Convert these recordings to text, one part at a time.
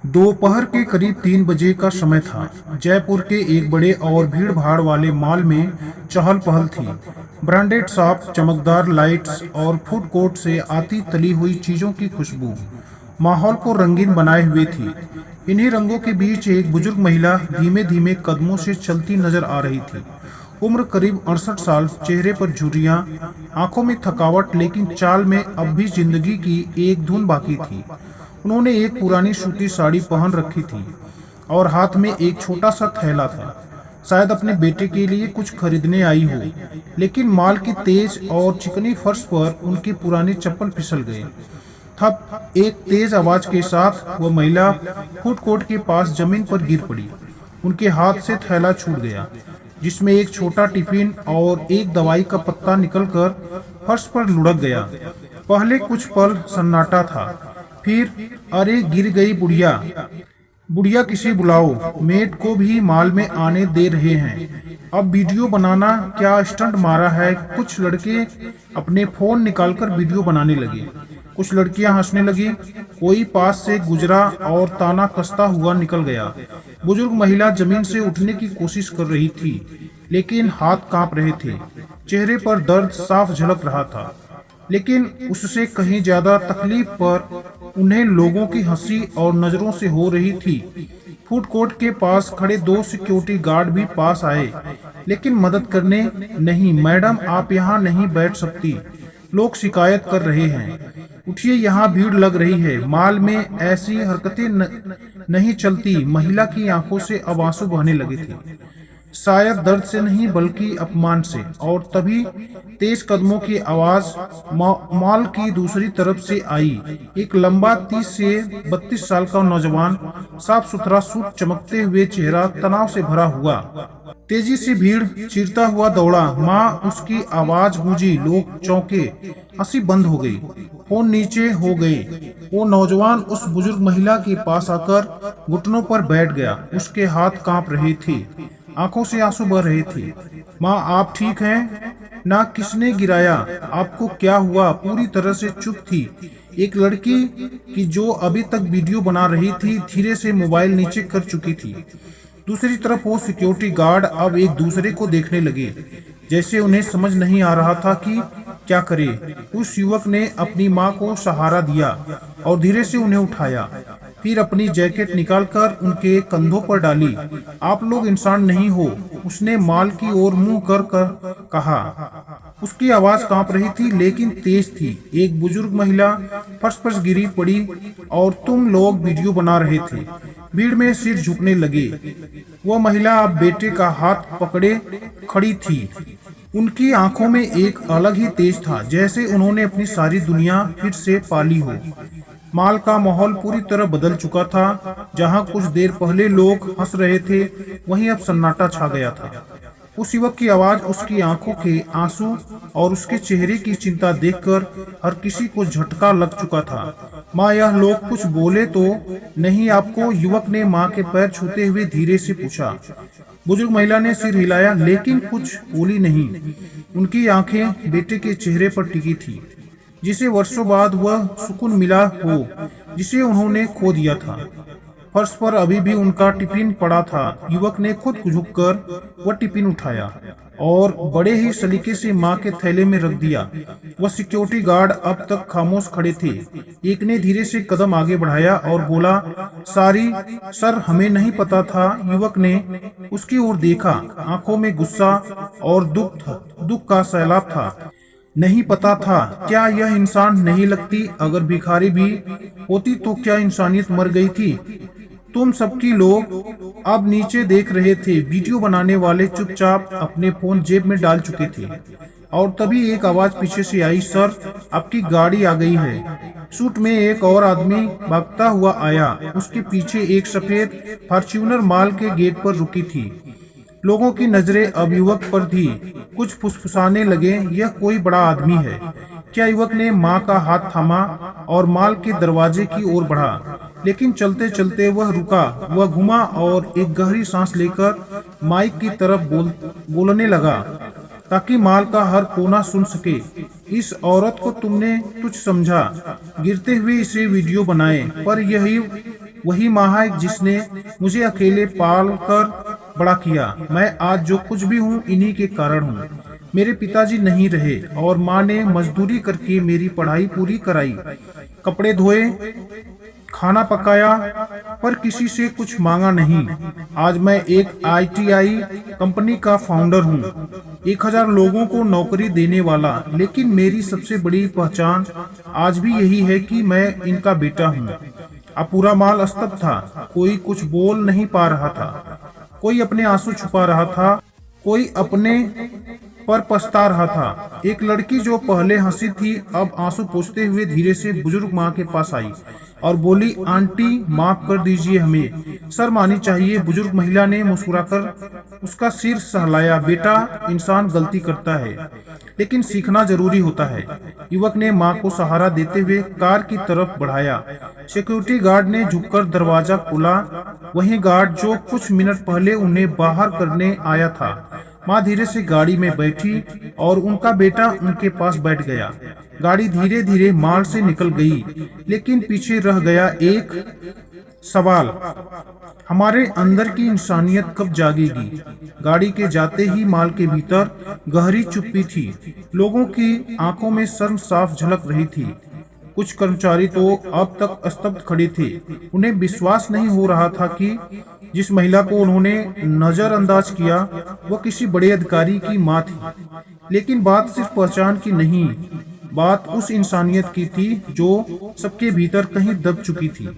दोपहर के करीब 3 बजे का समय था। जयपुर के एक बड़े और भीड़ भाड़ वाले मॉल में चहल पहल थी। ब्रांडेड शॉप, चमकदार लाइट्स और फूड कोर्ट से आती तली हुई चीजों की खुशबू माहौल को रंगीन बनाए हुए थी। इन्हीं रंगों के बीच एक बुजुर्ग महिला धीमे धीमे कदमों से चलती नजर आ रही थी। उम्र करीब 68 साल, चेहरे पर झुर्रियां, आंखों में थकावट, लेकिन चाल में अब भी जिंदगी की एक धुन बाकी थी। उन्होंने एक पुरानी सूती साड़ी पहन रखी थी और हाथ में एक छोटा सा थैला था। शायद अपने बेटे के लिए कुछ खरीदने आई हो, लेकिन मॉल की तेज और चिकनी फर्श पर उनकी पुरानी चप्पल फिसल गए। तब एक तेज आवाज के साथ वह महिला फूड कोर्ट के पास जमीन पर गिर पड़ी। उनके हाथ से थैला छूट गया, जिसमें एक छोटा टिफिन और एक दवाई का पत्ता निकलकर फर्श पर लुढ़क गया। पहले कुछ पल सन्नाटा था, फिर अरे गिर गई बुढ़िया, बुढ़िया किसी बुलाओ, मेड को भी मॉल में आने दे रहे हैं। अब वीडियो बनाना क्या स्टंट मारा है। कुछ लड़के अपने फोन निकालकर वीडियो बनाने लगे, कुछ लड़कियां हंसने लगी। कोई पास से गुजरा और ताना कसता हुआ निकल गया। बुजुर्ग महिला जमीन से उठने की कोशिश कर रही थी, लेकिन हाथ कांप रहे थे। चेहरे पर दर्द साफ झलक रहा था, लेकिन उससे कहीं ज्यादा तकलीफ पर उन्हें लोगों की हंसी और नजरों से हो रही थी। फूड कोर्ट के पास खड़े 2 सिक्योरिटी गार्ड भी पास आए, लेकिन मदद करने नहीं। मैडम, आप यहाँ नहीं बैठ सकती, लोग शिकायत कर रहे हैं। उठिए, यहाँ भीड़ लग रही है। मॉल में ऐसी हरकतें नहीं चलती। महिला की आंखों से अब आंसू बहने लगे थे, शायद दर्द से नहीं बल्कि अपमान से। और तभी तेज कदमों की आवाज मॉल की दूसरी तरफ से आई। एक लंबा 30 से 32 साल का नौजवान, साफ सुथरा सूट, चमकते हुए चेहरा, तनाव से भरा हुआ, तेजी से भीड़ चीरता हुआ दौड़ा। माँ, उसकी आवाज गूंजी। लोग चौंके, हंसी बंद हो गई, फोन नीचे हो गए। वो नौजवान उस बुजुर्ग महिला के पास आकर घुटनों पर बैठ गया। उसके हाथ कांप रहे थे, आंखों से आंसू बह रहे थे। माँ, आप ठीक हैं ना? किसने गिराया? आपको क्या हुआ? पूरी तरह से चुप थी एक लड़की की जो अभी तक वीडियो बना रही थी। धीरे से मोबाइल नीचे कर चुकी थी। दूसरी तरफ वो सिक्योरिटी गार्ड अब एक दूसरे को देखने लगे, जैसे उन्हें समझ नहीं आ रहा था कि क्या करे। उस युवक ने अपनी माँ को सहारा दिया और धीरे से उन्हें उठाया, फिर अपनी जैकेट निकालकर उनके कंधों पर डाली। आप लोग इंसान नहीं हो, उसने मॉल की ओर मुंह कर कहा। उसकी आवाज कांप रही थी, लेकिन तेज थी। एक बुजुर्ग महिला फर्श पर गिरी पड़ी और तुम लोग वीडियो बना रहे थे। भीड़ में सिर झुकने लगे। वह महिला अब बेटे का हाथ पकड़े खड़ी थी। उनकी आंखों में एक अलग ही तेज था, जैसे उन्होंने अपनी सारी दुनिया फिर से पाली हो। मॉल का माहौल पूरी तरह बदल चुका था। जहां कुछ देर पहले लोग हंस रहे थे, वहीं अब सन्नाटा छा गया था। उस युवक की आवाज, उसकी आंखों के आंसू और उसके चेहरे की चिंता देखकर हर किसी को झटका लग चुका था। माँ, यह लोग कुछ बोले तो नहीं आपको? युवक ने माँ के पैर छूते हुए धीरे से पूछा। बुजुर्ग महिला ने सिर हिलाया, लेकिन कुछ बोली नहीं। उनकी आंखें बेटे के चेहरे पर टिकी थी, जिसे वर्षों बाद वह सुकून मिला हो जिसे उन्होंने खो दिया था। फर्श पर अभी भी उनका टिफिन पड़ा था। युवक ने खुद झुककर वह टिफिन उठाया और बड़े ही सलीके से माँ के थैले में रख दिया। वह सिक्योरिटी गार्ड अब तक खामोश खड़े थे। एक ने धीरे से कदम आगे बढ़ाया और बोला, सॉरी सर, हमें नहीं पता था। युवक ने उसकी ओर देखा, आंखों में गुस्सा और दुख का सैलाब था। नहीं पता था? क्या यह इंसान नहीं लगती? अगर भिखारी भी होती तो क्या इंसानियत मर गई थी? तुम सबकी लोग अब नीचे देख रहे थे। वीडियो बनाने वाले चुपचाप अपने फोन जेब में डाल चुके थे। और तभी एक आवाज पीछे से आई, सर, आपकी गाड़ी आ गई है। सूट में एक और आदमी भागता हुआ आया। उसके पीछे एक सफेद फॉर्च्यूनर मॉल के गेट पर रुकी थी। लोगों की नजरें अब युवक पर थी। कुछ फुसफुसाने लगे, यह कोई बड़ा आदमी है क्या? युवक ने माँ का हाथ थामा और मॉल के दरवाजे की ओर बढ़ा, लेकिन चलते चलते वह रुका। वह घुमा और एक गहरी सांस लेकर माइक की तरफ बोलने लगा, ताकि मॉल का हर कोना सुन सके। इस औरत को तुमने तुच्छ समझा, गिरते हुए इसे वीडियो बनाए, पर वही माँ है जिसने मुझे अकेले पाल कर बड़ा किया। मैं आज जो कुछ भी हूँ इन्हीं के कारण हूँ। मेरे पिताजी नहीं रहे और माँ ने मजदूरी करके मेरी पढ़ाई पूरी कराई, कपड़े धोए, खाना पकाया, पर किसी से कुछ मांगा नहीं। आज मैं एक आईटीआई कंपनी का फाउंडर हूँ, 1000 लोगों को नौकरी देने वाला। लेकिन मेरी सबसे बड़ी पहचान आज भी यही है कि मैं इनका बेटा हूँ। अब पूरा माल स्तब्ध था, कोई कुछ बोल नहीं पा रहा था, कोई अपने आंसू छुपा रहा था, कोई अपने पर पछता रहा था। एक लड़की जो पहले हंसी थी अब आंसू पोंछते हुए धीरे से बुजुर्ग माँ के पास आई और बोली, आंटी माफ कर दीजिए, हमें शर्म आनी चाहिए। बुजुर्ग महिला ने मुस्कुराकर उसका सिर सहलाया। बेटा, इंसान गलती करता है लेकिन सीखना जरूरी होता है। युवक ने माँ को सहारा देते हुए कार की तरफ बढ़ाया। सिक्योरिटी गार्ड ने झुककर दरवाजा खोला, वही गार्ड जो कुछ मिनट पहले उन्हें बाहर करने आया था। माँ धीरे से गाड़ी में बैठी और उनका बेटा उनके पास बैठ गया। गाड़ी धीरे धीरे माल से निकल गई, लेकिन पीछे रह गया एक सवाल, हमारे अंदर की इंसानियत कब जागेगी। गाड़ी के जाते ही माल के भीतर गहरी चुप्पी थी। लोगों की आंखों में शर्म साफ झलक रही थी। कुछ कर्मचारी तो अब तक स्तब्ध खड़े थे। उन्हें विश्वास नहीं हो रहा था कि जिस महिला को उन्होंने नजरअंदाज किया वह किसी बड़े अधिकारी की मां थी। लेकिन बात सिर्फ पहचान की नहीं, बात उस इंसानियत की थी जो सबके भीतर कहीं दब चुकी थी।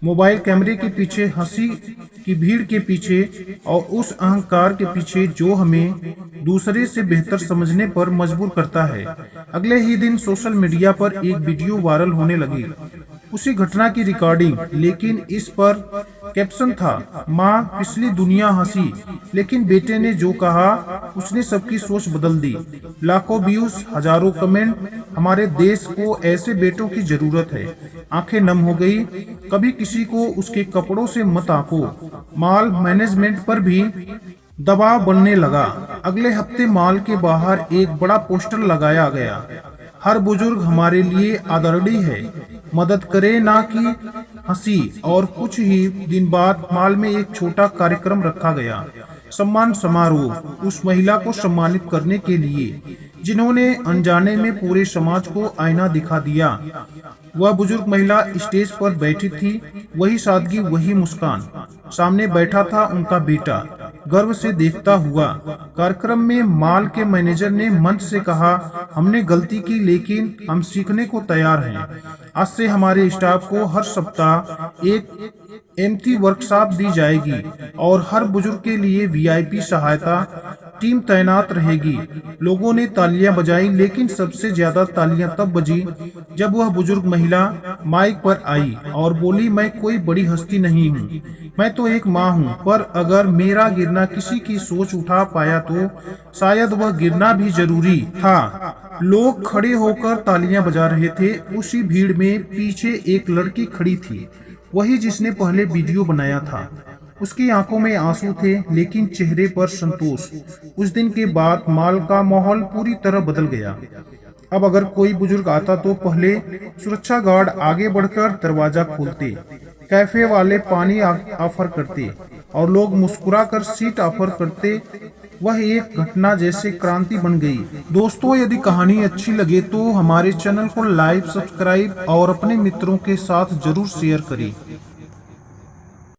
मोबाइल कैमरे के पीछे, हंसी की भीड़ के पीछे और उस अहंकार के पीछे जो हमें दूसरे से बेहतर समझने पर मजबूर करता है। अगले ही दिन सोशल मीडिया पर एक वीडियो वायरल होने लगी, उसी घटना की रिकॉर्डिंग, लेकिन इस पर कैप्शन था, माँ पिछली दुनिया हंसी लेकिन बेटे ने जो कहा उसने सबकी सोच बदल दी। लाखों व्यूज, हजारों कमेंट, हमारे देश को ऐसे बेटों की जरूरत है। आंखें नम हो गई। कभी किसी को उसके कपड़ों से मत आंको। माल मैनेजमेंट पर भी दबाव बनने लगा। अगले हफ्ते माल के बाहर एक बड़ा पोस्टर लगाया गया, हर बुजुर्ग हमारे लिए आदरणीय है, मदद करे ना कि हंसी। और कुछ ही दिन बाद माल में एक छोटा कार्यक्रम रखा गया, सम्मान समारोह, उस महिला को सम्मानित करने के लिए जिन्होंने अनजाने में पूरे समाज को आईना दिखा दिया। वह बुजुर्ग महिला स्टेज पर बैठी थी, वही सादगी, वही मुस्कान। सामने बैठा था उनका बेटा, गर्व से देखता हुआ। कार्यक्रम में माल के मैनेजर ने मंच से कहा, हमने गलती की लेकिन हम सीखने को तैयार हैं। आज से हमारे स्टाफ को हर सप्ताह एक एम्प्टी वर्कशॉप दी जाएगी और हर बुजुर्ग के लिए वीआईपी सहायता टीम तैनात रहेगी। लोगों ने तालियां बजाई, लेकिन सबसे ज्यादा तालियां तब बजी जब वह बुजुर्ग महिला माइक पर आई और बोली, मैं कोई बड़ी हस्ती नहीं हूँ, मैं तो एक माँ हूँ, पर अगर मेरा गिरना किसी की सोच उठा पाया तो शायद वह गिरना भी जरूरी था। लोग खड़े होकर तालियां बजा रहे थे। उसी भीड़ में पीछे एक लड़की खड़ी थी, वही जिसने पहले वीडियो बनाया था। उसकी आंखों में आंसू थे लेकिन चेहरे पर संतोष। उस दिन के बाद माल का माहौल पूरी तरह बदल गया। अब अगर कोई बुजुर्ग आता तो पहले सुरक्षा गार्ड आगे बढ़कर दरवाजा खोलते, कैफे वाले पानी ऑफर करते और लोग मुस्कुराकर सीट ऑफर करते। वह एक घटना जैसे क्रांति बन गई। दोस्तों, यदि कहानी अच्छी लगे तो हमारे चैनल को लाइक, सब्सक्राइब और अपने मित्रों के साथ जरूर शेयर करें।